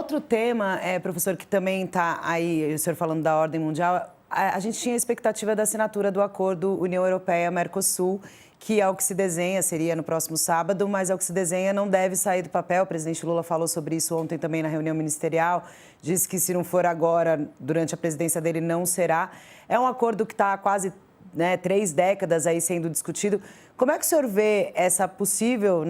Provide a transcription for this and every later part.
outro tema, professor, que também está aí, o senhor falando da ordem mundial, a gente tinha a expectativa da assinatura do acordo União Europeia-Mercosul, que ao que se desenha, seria no próximo sábado, mas ao que se desenha não deve sair do papel. O presidente Lula falou sobre isso ontem também na reunião ministerial, disse que se não for agora, durante a presidência dele, não será. É um acordo que está há quase 3 décadas aí sendo discutido. Como é que o senhor vê essa possível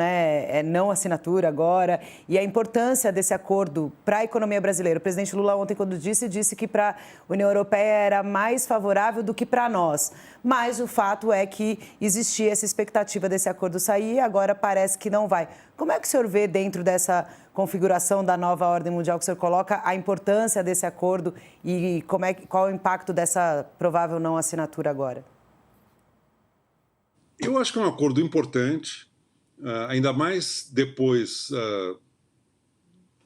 não assinatura agora e a importância desse acordo para a economia brasileira? O presidente Lula ontem, quando disse que para a União Europeia era mais favorável do que para nós. Mas o fato é que existia essa expectativa desse acordo sair e agora parece que não vai. Como é que o senhor vê dentro dessa configuração da nova ordem mundial que o senhor coloca a importância desse acordo e qual é o impacto dessa provável não assinatura agora? Eu acho que é um acordo importante, ainda mais depois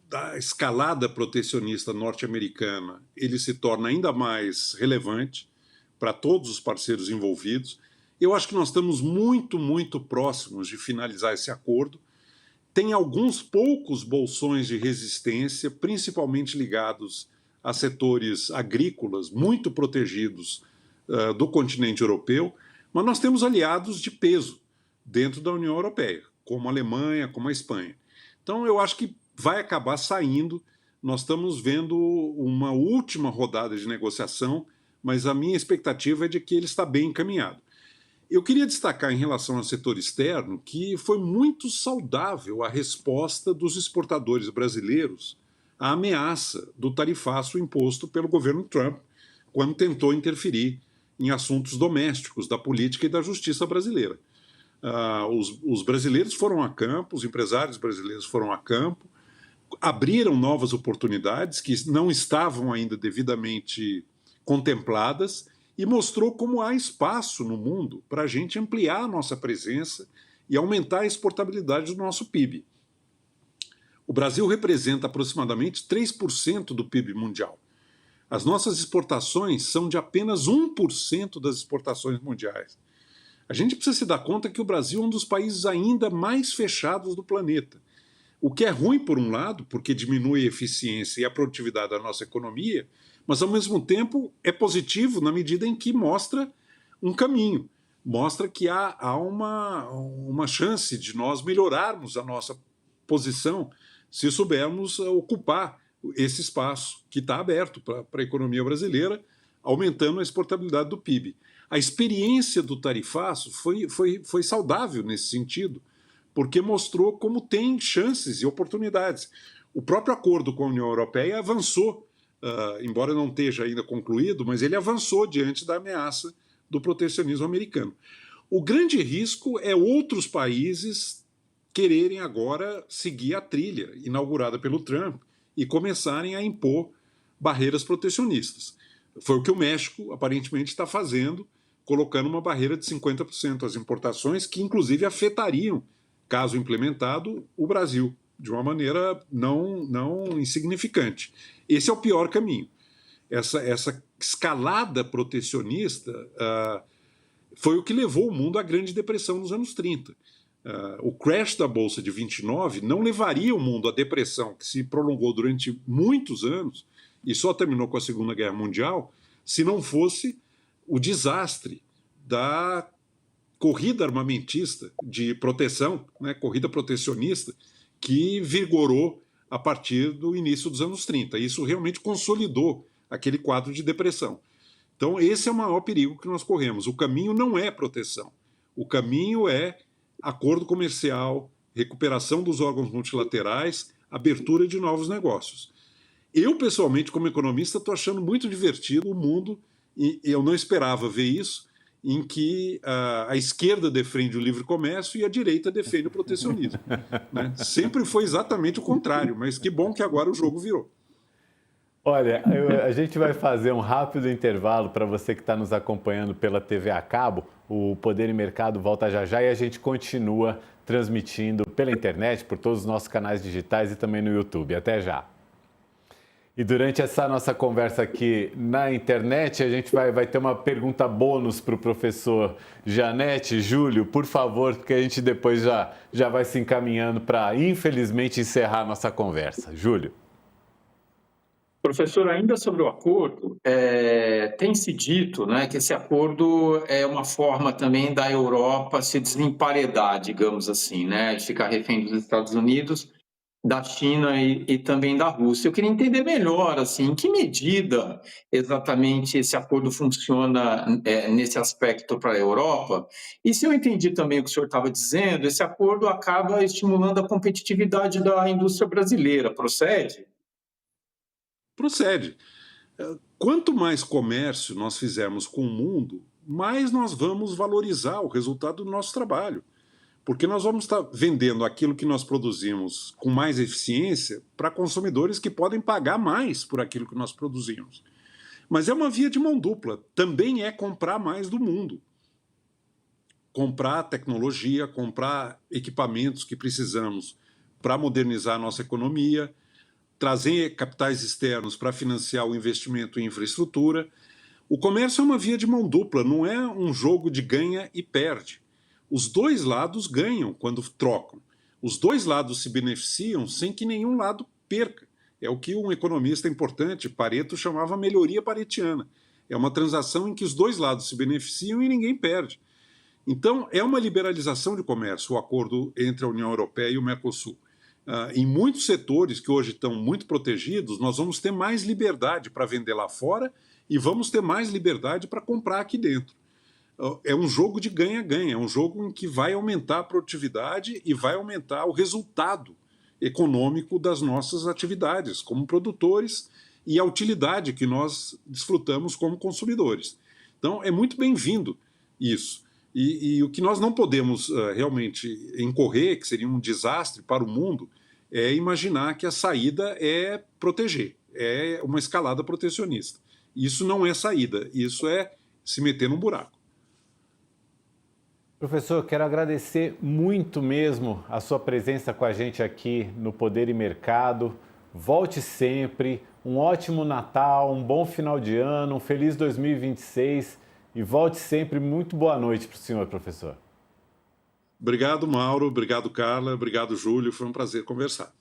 da escalada protecionista norte-americana. Ele se torna ainda mais relevante para todos os parceiros envolvidos. Eu acho que nós estamos muito, muito próximos de finalizar esse acordo. Tem alguns poucos bolsões de resistência, principalmente ligados a setores agrícolas muito protegidos do continente europeu, mas nós temos aliados de peso dentro da União Europeia, como a Alemanha, como a Espanha. Então, eu acho que vai acabar saindo. Nós estamos vendo uma última rodada de negociação, mas a minha expectativa é de que ele está bem encaminhado. Eu queria destacar em relação ao setor externo que foi muito saudável a resposta dos exportadores brasileiros à ameaça do tarifaço imposto pelo governo Trump, quando tentou interferir em assuntos domésticos da política e da justiça brasileira. Os brasileiros foram a campo, os empresários brasileiros foram a campo, abriram novas oportunidades que não estavam ainda devidamente contempladas e mostrou como há espaço no mundo para a gente ampliar a nossa presença e aumentar a exportabilidade do nosso PIB. O Brasil representa aproximadamente 3% do PIB mundial. As nossas exportações são de apenas 1% das exportações mundiais. A gente precisa se dar conta que o Brasil é um dos países ainda mais fechados do planeta. O que é ruim, por um lado, porque diminui a eficiência e a produtividade da nossa economia, mas, ao mesmo tempo, é positivo na medida em que mostra um caminho, mostra que há uma chance de nós melhorarmos a nossa posição se soubermos ocupar esse espaço que está aberto para a economia brasileira, aumentando a exportabilidade do PIB. A experiência do tarifaço foi saudável nesse sentido, porque mostrou como tem chances e oportunidades. O próprio acordo com a União Europeia avançou, embora não esteja ainda concluído, mas ele avançou diante da ameaça do protecionismo americano. O grande risco é outros países quererem agora seguir a trilha inaugurada pelo Trump e começarem a impor barreiras protecionistas. Foi o que o México aparentemente está fazendo, colocando uma barreira de 50% às importações, que inclusive afetariam, caso implementado, o Brasil, de uma maneira não insignificante. Esse é o pior caminho. Essa escalada protecionista foi o que levou o mundo à Grande Depressão nos anos 30. O crash da Bolsa de 29 não levaria o mundo à depressão que se prolongou durante muitos anos e só terminou com a Segunda Guerra Mundial, se não fosse o desastre da corrida armamentista de proteção, corrida protecionista, que vigorou a partir do início dos anos 30. Isso realmente consolidou aquele quadro de depressão. Então, esse é o maior perigo que nós corremos. O caminho não é proteção. O caminho é acordo comercial, recuperação dos órgãos multilaterais, abertura de novos negócios. Eu, pessoalmente, como economista, estou achando muito divertido o mundo, e eu não esperava ver isso, em que a esquerda defende o livre comércio e a direita defende o protecionismo. Sempre foi exatamente o contrário, mas que bom que agora o jogo virou. Olha, a gente vai fazer um rápido intervalo para você que está nos acompanhando pela TV a cabo. O Poder e Mercado volta já já e a gente continua transmitindo pela internet, por todos os nossos canais digitais e também no YouTube. Até já! E durante essa nossa conversa aqui na internet, a gente vai ter uma pergunta bônus para o professor Janete. Júlio, por favor, porque a gente depois já vai se encaminhando para, infelizmente, encerrar a nossa conversa. Júlio. Professor, ainda sobre o acordo, tem se dito, né, que esse acordo é uma forma também da Europa se desemparedar, digamos assim, né, de ficar refém dos Estados Unidos, da China e também da Rússia. Eu queria entender melhor, assim, em que medida exatamente esse acordo funciona nesse aspecto para a Europa. E se eu entendi também o que o senhor estava dizendo, esse acordo acaba estimulando a competitividade da indústria brasileira, procede? Procede. Quanto mais comércio nós fizermos com o mundo, mais nós vamos valorizar o resultado do nosso trabalho. Porque nós vamos estar vendendo aquilo que nós produzimos com mais eficiência para consumidores que podem pagar mais por aquilo que nós produzimos. Mas é uma via de mão dupla. Também é comprar mais do mundo. Comprar tecnologia, comprar equipamentos que precisamos para modernizar a nossa economia, trazer capitais externos para financiar o investimento em infraestrutura. O comércio é uma via de mão dupla, não é um jogo de ganha e perde. Os dois lados ganham quando trocam. Os dois lados se beneficiam sem que nenhum lado perca. É o que um economista importante, Pareto, chamava melhoria paretiana. É uma transação em que os dois lados se beneficiam e ninguém perde. Então, é uma liberalização de comércio, o acordo entre a União Europeia e o Mercosul. Em muitos setores que hoje estão muito protegidos, nós vamos ter mais liberdade para vender lá fora e vamos ter mais liberdade para comprar aqui dentro. É um jogo de ganha-ganha, é um jogo em que vai aumentar a produtividade e vai aumentar o resultado econômico das nossas atividades como produtores e a utilidade que nós desfrutamos como consumidores. Então, é muito bem-vindo isso. E o que nós não podemos realmente incorrer, que seria um desastre para o mundo, é imaginar que a saída é proteger, é uma escalada protecionista. Isso não é saída, isso é se meter num buraco. Professor, quero agradecer muito mesmo a sua presença com a gente aqui no Poder e Mercado. Volte sempre, um ótimo Natal, um bom final de ano, um feliz 2026 e volte sempre. Muito boa noite para o senhor, professor. Obrigado, Mauro, obrigado, Carla, obrigado, Júlio, foi um prazer conversar.